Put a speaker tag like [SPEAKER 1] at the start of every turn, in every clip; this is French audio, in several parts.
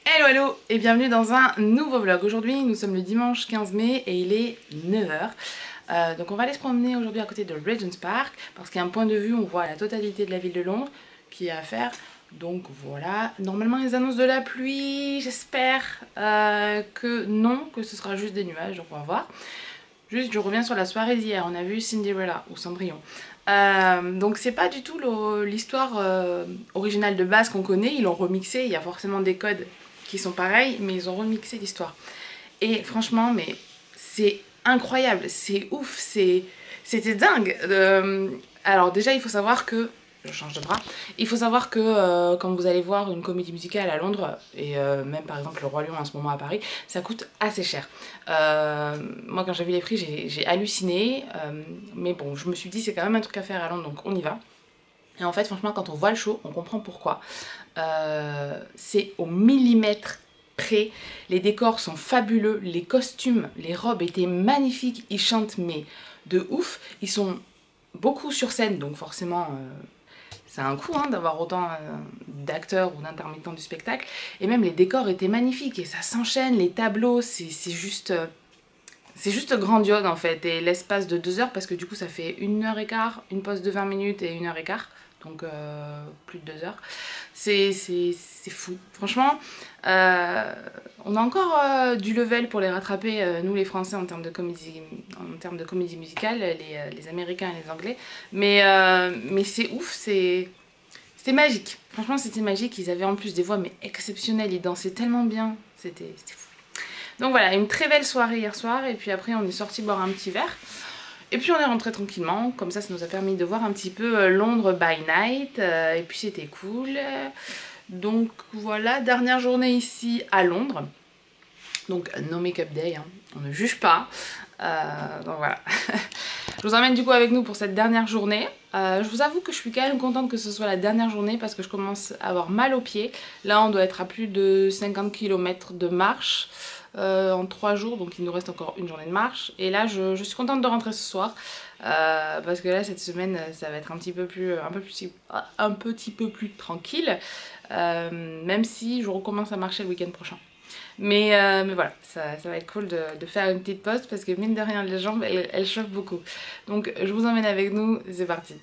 [SPEAKER 1] Hello hello et bienvenue dans un nouveau vlog. Aujourd'hui nous sommes le dimanche 15 mai et il est 9 h. Donc on va aller se promener aujourd'hui à côté de Regent's Park parce qu'à un point de vue on voit la totalité de la ville de Londres qui est à faire. Donc voilà, normalement ils annoncent de la pluie, j'espère que non, que ce sera juste des nuages, donc on va voir. Juste je reviens sur la soirée d'hier, on a vu Cinderella ou Cendrillon. Donc c'est pas du tout l'histoire originale de base qu'on connaît, ils l'ont remixé, il y a forcément des codes qui sont pareils, mais ils ont remixé l'histoire. Et franchement, mais c'est incroyable, c'est ouf, c'était dingue. Alors déjà, il faut savoir que, je change de bras, il faut savoir que quand vous allez voir une comédie musicale à Londres, et même par exemple le Roi Lion en ce moment à Paris, ça coûte assez cher. Moi quand j'ai vu les prix, j'ai halluciné, mais bon, je me suis dit c'est quand même un truc à faire à Londres, donc on y va. Et en fait, franchement, quand on voit le show, on comprend pourquoi. C'est au millimètre près. Les décors sont fabuleux, les costumes, les robes étaient magnifiques. Ils chantent mais de ouf. Ils sont beaucoup sur scène, donc forcément, c'est un coup hein, d'avoir autant d'acteurs ou d'intermittents du spectacle. Et même les décors étaient magnifiques et ça s'enchaîne. Les tableaux, c'est juste... c'est juste grandiose en fait, et l'espace de 2 heures, parce que du coup ça fait 1h15, une pause de 20 minutes et 1h15, donc plus de 2 heures. C'est fou. Franchement, on a encore du level pour les rattraper, nous les Français, en termes de comédie musicale, les Américains et les Anglais. Mais c'est ouf, c'était magique. Franchement, c'était magique. Ils avaient en plus des voix mais exceptionnelles, ils dansaient tellement bien, c'était fou. Donc voilà, une très belle soirée hier soir, et puis après on est sorti boire un petit verre. Et puis on est rentré tranquillement, comme ça nous a permis de voir un petit peu Londres by night, et puis c'était cool. Donc voilà, dernière journée ici à Londres. Donc no make-up day, hein. On ne juge pas. Donc voilà. Je vous emmène du coup avec nous pour cette dernière journée. Je vous avoue que je suis quand même contente que ce soit la dernière journée parce que je commence à avoir mal aux pieds. Là on doit être à plus de 50 km de marche. En 3 jours, donc il nous reste encore une journée de marche, et là je suis contente de rentrer ce soir parce que là cette semaine ça va être un petit peu plus tranquille, même si je recommence à marcher le week-end prochain, mais voilà, ça va être cool de faire une petite pause parce que mine de rien les jambes elles chauffent beaucoup, donc je vous emmène avec nous, c'est parti.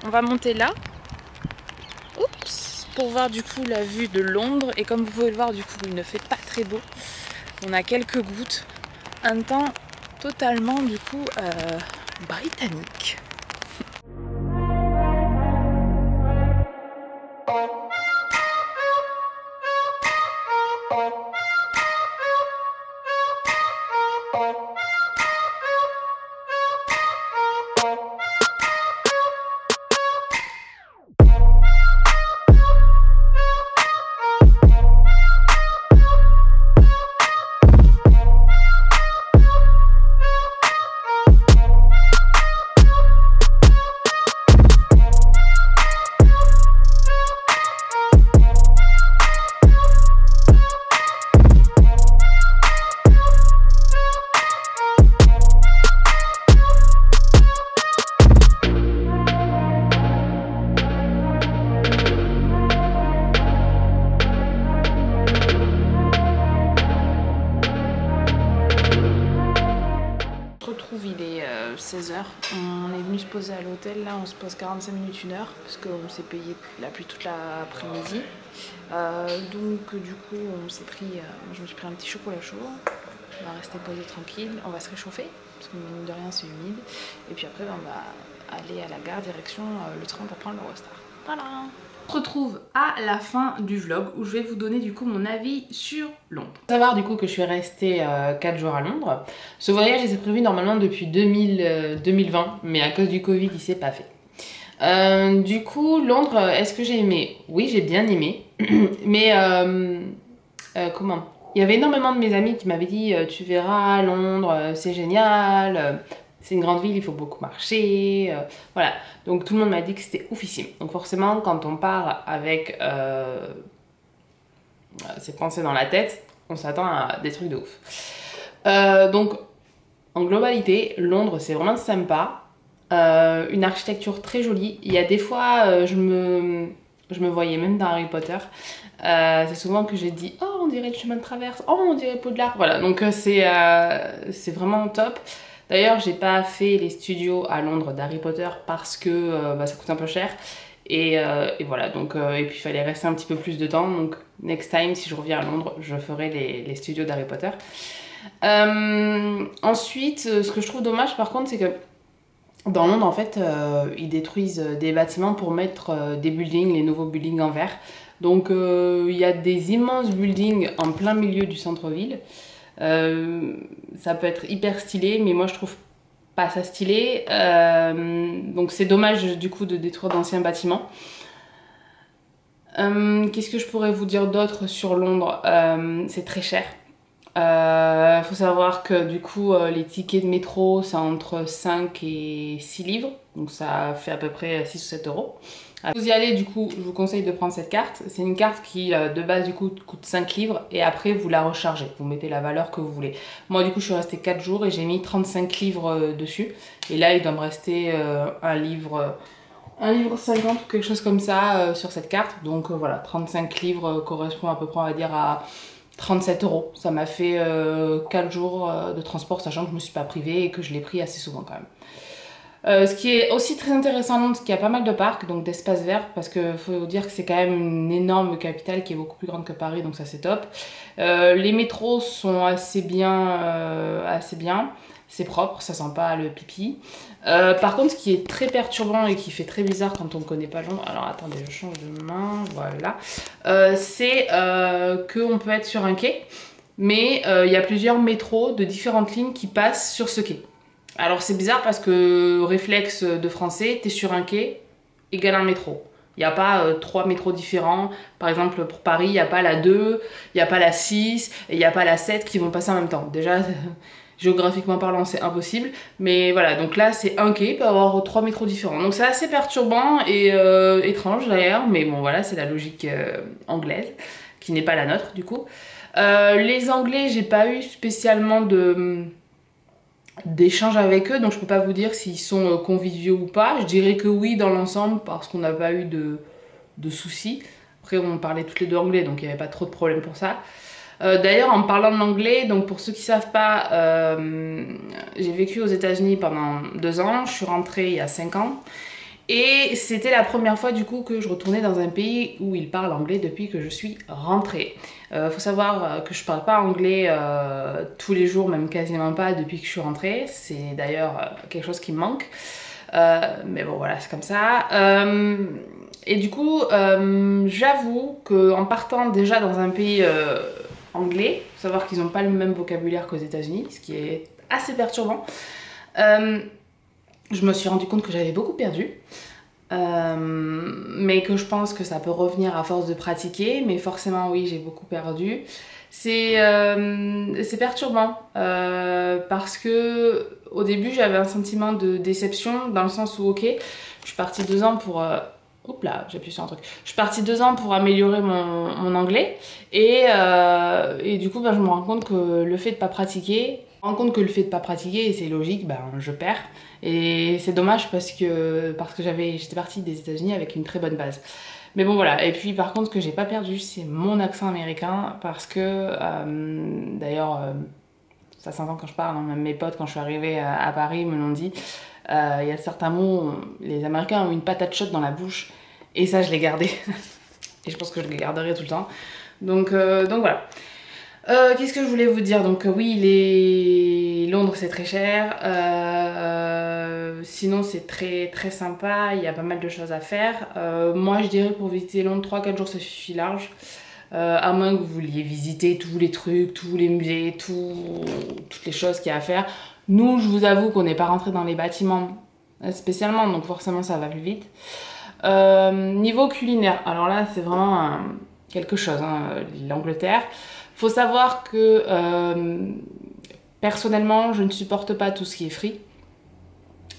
[SPEAKER 1] On va monter là, oups, pour voir du coup la vue de Londres, et comme vous pouvez le voir du coup il ne fait pas très beau, on a quelques gouttes, un temps totalement du coup britannique. Il est 16 h, on est venu se poser à l'hôtel, là on se pose 45 minutes, 1 heure, parce qu'on s'est payé la pluie toute l'après-midi. Donc du coup on s'est pris, moi je me suis pris un petit chocolat chaud, on va rester posé tranquille, on va se réchauffer, parce que mine de rien c'est humide, et puis après on va aller à la gare, direction le train pour prendre l'Eurostar. Voilà. On se retrouve à la fin du vlog où je vais vous donner du coup mon avis sur Londres. Faut savoir du coup que je suis restée 4 jours à Londres. Ce voyage il s'est prévu normalement depuis 2020, mais à cause du Covid il s'est pas fait. Du coup Londres, est-ce que j'ai aimé? Oui, j'ai bien aimé, mais comment? Il y avait énormément de mes amis qui m'avaient dit tu verras Londres, c'est génial. C'est une grande ville, il faut beaucoup marcher, voilà. Donc tout le monde m'a dit que c'était oufissime. Donc forcément, quand on part avec ces pensées dans la tête, on s'attend à des trucs de ouf. Donc En globalité, Londres c'est vraiment sympa. Une architecture très jolie. Il y a des fois, je me voyais même dans Harry Potter. C'est souvent que j'ai dit oh on dirait le chemin de traverse, oh on dirait Poudlard. Voilà, donc c'est vraiment top. D'ailleurs j'ai pas fait les studios à Londres d'Harry Potter parce que ça coûte un peu cher. Et voilà, donc, et puis il fallait rester un petit peu plus de temps. Donc next time si je reviens à Londres je ferai les studios d'Harry Potter. Ensuite ce que je trouve dommage par contre c'est que dans Londres, en fait, ils détruisent des bâtiments pour mettre des buildings, les nouveaux buildings en verre. Donc, il y a des immenses buildings en plein milieu du centre-ville. Ça peut être hyper stylé, mais moi, je trouve pas ça stylé. Donc, c'est dommage, du coup, de détruire d'anciens bâtiments. Qu'est-ce que je pourrais vous dire d'autre sur Londres? C'est très cher. Faut savoir que du coup les tickets de métro c'est entre 5 et 6 livres, donc ça fait à peu près 6 ou 7 euros. Vous y allez du coup, je vous conseille de prendre cette carte. C'est une carte qui de base du coup coûte 5 livres et après vous la rechargez, vous mettez la valeur que vous voulez. Moi du coup je suis restée 4 jours et j'ai mis 35 livres dessus et là il doit me rester un livre 50 ou quelque chose comme ça sur cette carte. Donc voilà, 35 livres correspond à peu près on va dire à 37 euros. Ça m'a fait 4 jours de transport, sachant que je ne me suis pas privée et que je l'ai pris assez souvent quand même. Ce qui est aussi très intéressant à Londres, c'est qu'il y a pas mal de parcs, donc d'espaces verts, parce qu'il faut dire que c'est quand même une énorme capitale qui est beaucoup plus grande que Paris, donc ça c'est top. Les métros sont assez bien. C'est propre, ça sent pas le pipi. Par contre, ce qui est très perturbant et qui fait très bizarre quand on ne connaît pas Londres, alors attendez, je change de main, voilà, c'est qu'on peut être sur un quai, mais il y a plusieurs métros de différentes lignes qui passent sur ce quai. Alors c'est bizarre parce que réflexe de français, t'es sur un quai, égale un métro. Il n'y a pas 3 métros différents. Par exemple, pour Paris, il n'y a pas la 2, il n'y a pas la 6 et il n'y a pas la 7 qui vont passer en même temps. Déjà, géographiquement parlant, c'est impossible. Mais voilà, donc là, c'est un quai, il peut avoir 3 métros différents. Donc c'est assez perturbant et étrange d'ailleurs. Mais bon, voilà, c'est la logique anglaise, qui n'est pas la nôtre du coup. Les Anglais, j'ai pas eu spécialement d'échanges avec eux, donc je peux pas vous dire s'ils sont conviviaux ou pas. Je dirais que oui dans l'ensemble parce qu'on n'a pas eu de soucis. Après on parlait toutes les deux anglais donc il n'y avait pas trop de problèmes pour ça. D'ailleurs en parlant de l'anglais, donc pour ceux qui savent pas, j'ai vécu aux États-Unis pendant 2 ans, je suis rentrée il y a 5 ans. Et c'était la première fois du coup que je retournais dans un pays où ils parlent anglais depuis que je suis rentrée. Faut savoir que je parle pas anglais tous les jours, même quasiment pas depuis que je suis rentrée. C'est d'ailleurs quelque chose qui me manque. Mais bon voilà, c'est comme ça. Et du coup, j'avoue qu'en partant déjà dans un pays anglais, faut savoir qu'ils n'ont pas le même vocabulaire qu'aux États-Unis, ce qui est assez perturbant. Je me suis rendu compte que j'avais beaucoup perdu, mais que je pense que ça peut revenir à force de pratiquer, mais forcément oui j'ai beaucoup perdu. C'est perturbant parce que au début j'avais un sentiment de déception dans le sens où ok, je suis partie 2 ans pour... Oups là, j'appuie sur un truc. Je suis partie 2 ans pour améliorer mon anglais et du coup je me rends compte que le fait de pas pratiquer, et c'est logique, je perds. Et c'est dommage parce que j'étais partie des États-Unis avec une très bonne base. Mais bon voilà, et puis par contre ce que j'ai pas perdu c'est mon accent américain parce que d'ailleurs ça s'entend quand je parle, hein, même mes potes quand je suis arrivée à Paris me l'ont dit. Il y a certains mots, les Américains ont une patate chaude dans la bouche et ça je l'ai gardé. Et je pense que je le garderai tout le temps. Donc voilà. Qu'est-ce que je voulais vous dire? Donc oui, Londres c'est très cher. Sinon c'est très très sympa, il y a pas mal de choses à faire. Moi je dirais pour visiter Londres 3-4 jours ça suffit large. À moins que vous vouliez visiter tous les trucs, tous les musées, toutes les choses qu'il y a à faire. Nous, je vous avoue qu'on n'est pas rentré dans les bâtiments spécialement, donc forcément ça va plus vite. Niveau culinaire, alors là c'est vraiment quelque chose, hein, l'Angleterre. Faut savoir que personnellement je ne supporte pas tout ce qui est frit.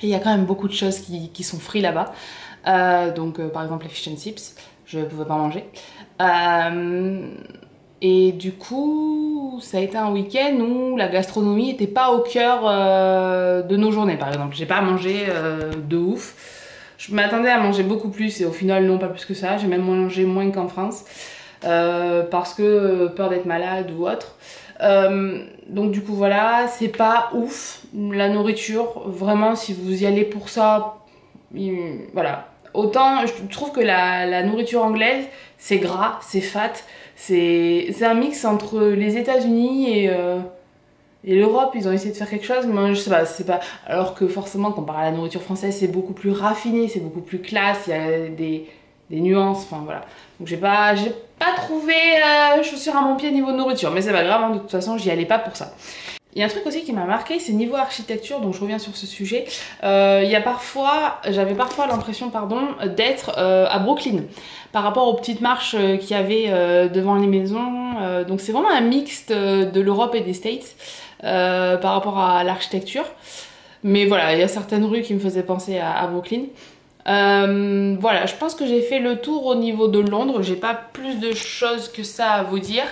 [SPEAKER 1] Et il y a quand même beaucoup de choses qui sont frites là-bas. Par exemple les fish and chips, je ne pouvais pas manger. Et du coup, ça a été un week-end où la gastronomie n'était pas au cœur de nos journées, par exemple. J'ai pas mangé de ouf. Je m'attendais à manger beaucoup plus et au final, non, pas plus que ça. J'ai même mangé moins qu'en France parce que peur d'être malade ou autre. Donc du coup, voilà, c'est pas ouf la nourriture. Vraiment, si vous y allez pour ça, voilà. Autant, je trouve que la nourriture anglaise, c'est gras, c'est fat. C'est un mix entre les États-Unis et l'Europe. Ils ont essayé de faire quelque chose, mais je sais pas, c'est pas. Alors que forcément, comparé à la nourriture française, c'est beaucoup plus raffiné, c'est beaucoup plus classe, il y a des nuances, enfin voilà. Donc j'ai pas trouvé chaussure à mon pied niveau nourriture, mais c'est pas grave, hein, de toute façon, j'y allais pas pour ça. Il y a un truc aussi qui m'a marqué, c'est niveau architecture, donc je reviens sur ce sujet. J'avais parfois l'impression, d'être à Brooklyn par rapport aux petites marches qu'il y avait devant les maisons. Donc c'est vraiment un mixte de l'Europe et des States par rapport à l'architecture. Mais voilà, il y a certaines rues qui me faisaient penser à Brooklyn. Voilà, je pense que j'ai fait le tour au niveau de Londres. J'ai pas plus de choses que ça à vous dire.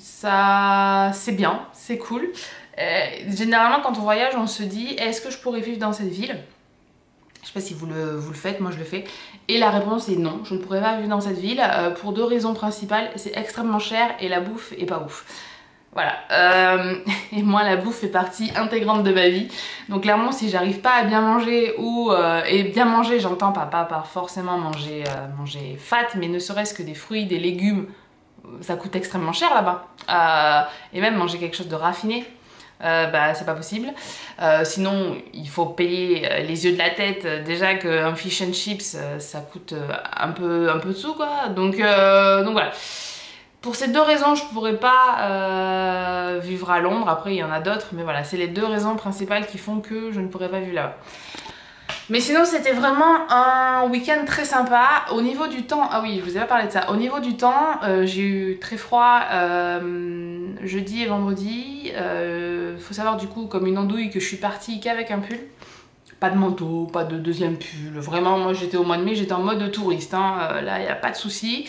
[SPEAKER 1] Ça, c'est bien, c'est cool. Généralement, quand on voyage, on se dit est-ce que je pourrais vivre dans cette ville? Je sais pas si vous le faites, moi je le fais. Et la réponse est non, je ne pourrais pas vivre dans cette ville pour deux raisons principales. C'est extrêmement cher et la bouffe est pas ouf. Voilà. Et moi, la bouffe fait partie intégrante de ma vie. Donc clairement, si j'arrive pas à bien manger et bien manger, j'entends pas forcément manger fat, mais ne serait-ce que des fruits, des légumes, ça coûte extrêmement cher là-bas. Et même manger quelque chose de raffiné, c'est pas possible. Sinon, il faut payer les yeux de la tête. Déjà qu'un fish and chips, ça coûte un peu de sous, quoi. Donc voilà. Pour ces deux raisons, je pourrais pas vivre à Londres. Après, il y en a d'autres, mais voilà, c'est les deux raisons principales qui font que je ne pourrais pas vivre là-bas. Mais sinon, c'était vraiment un week-end très sympa. Au niveau du temps, ah oui, je vous ai pas parlé de ça. Au niveau du temps, j'ai eu très froid jeudi et vendredi. Faut savoir du coup, comme une andouille, que je suis partie qu'avec un pull. Pas de manteau, pas de deuxième pull. Vraiment, moi j'étais au mois de mai, j'étais en mode touriste. Hein. Là, il n'y a pas de souci.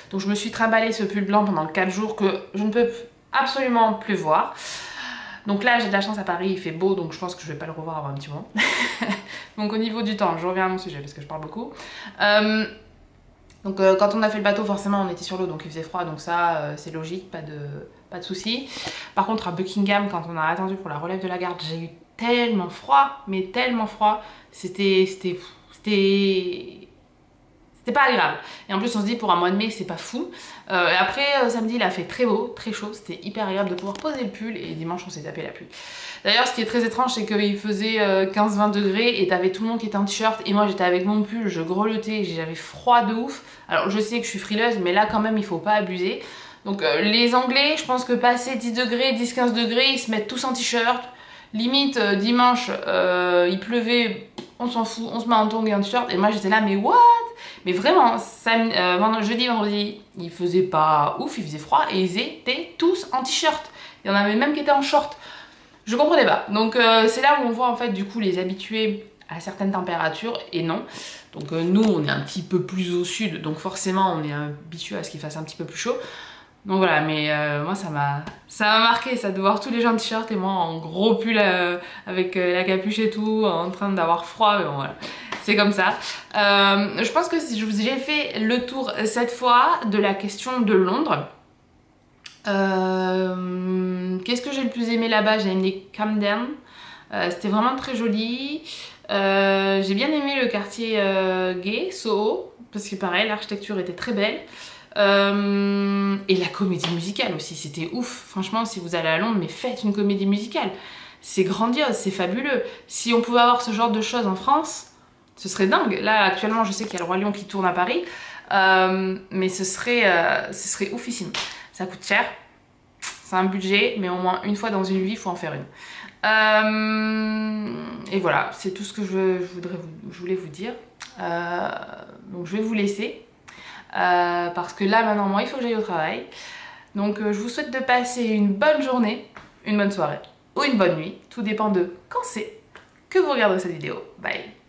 [SPEAKER 1] Donc je me suis trimballé ce pull blanc pendant 4 jours que je ne peux absolument plus voir. Donc là, j'ai de la chance à Paris, il fait beau, donc je pense que je vais pas le revoir avant un petit moment. Donc au niveau du temps, je reviens à mon sujet parce que je parle beaucoup. Quand on a fait le bateau, forcément, on était sur l'eau, donc il faisait froid, donc ça, c'est logique, pas de souci. Par contre, à Buckingham, quand on a attendu pour la relève de la garde, j'ai eu tellement froid, mais tellement froid, c'était pas agréable. Et en plus, on se dit pour un mois de mai, c'est pas fou. Après, samedi, il a fait très beau, très chaud. C'était hyper agréable de pouvoir poser le pull. Et dimanche, on s'est tapé la pluie. D'ailleurs, ce qui est très étrange, c'est qu'il faisait 15-20 degrés et t'avais tout le monde qui était en t-shirt. Et moi, j'étais avec mon pull, je grelottais, j'avais froid de ouf. Alors, je sais que je suis frileuse, mais là, quand même, il faut pas abuser. Donc, les Anglais, je pense que passé 10 degrés, 10-15 degrés, ils se mettent tous en t-shirt. Limite, dimanche, il pleuvait, on s'en fout, on se met en tongs et en t-shirt. Et moi, j'étais là, mais what? Mais vraiment, jeudi, vendredi, il faisait pas ouf, il faisait froid et ils étaient tous en t-shirt. Il y en avait même qui étaient en short. Je comprenais pas. Donc c'est là où on voit en fait du coup les habitués à certaines températures et non. Donc nous, on est un petit peu plus au sud, donc forcément on est habitué à ce qu'il fasse un petit peu plus chaud. Donc voilà, mais moi ça m'a marqué ça de voir tous les gens en t-shirt et moi en gros pull avec la capuche et tout, en train d'avoir froid, mais bon voilà. C'est comme ça. Je pense que j'ai fait le tour cette fois de la question de Londres. Qu'est-ce que j'ai le plus aimé là-bas? J'ai aimé Camden. C'était vraiment très joli. J'ai bien aimé le quartier gay, Soho, parce que pareil, l'architecture était très belle. Et la comédie musicale aussi, c'était ouf. Franchement, si vous allez à Londres, mais faites une comédie musicale. C'est grandiose, c'est fabuleux. Si on pouvait avoir ce genre de choses en France, ce serait dingue. Là, actuellement, je sais qu'il y a le Roi Lion qui tourne à Paris. Mais ce serait oufissime. Ça coûte cher. C'est un budget, mais au moins une fois dans une vie, il faut en faire une. Et voilà, c'est tout ce que je voulais vous dire. Donc je vais vous laisser. Parce que là, maintenant, moi, il faut que j'aille au travail. Donc je vous souhaite de passer une bonne journée, une bonne soirée ou une bonne nuit. Tout dépend de quand c'est que vous regardez cette vidéo. Bye!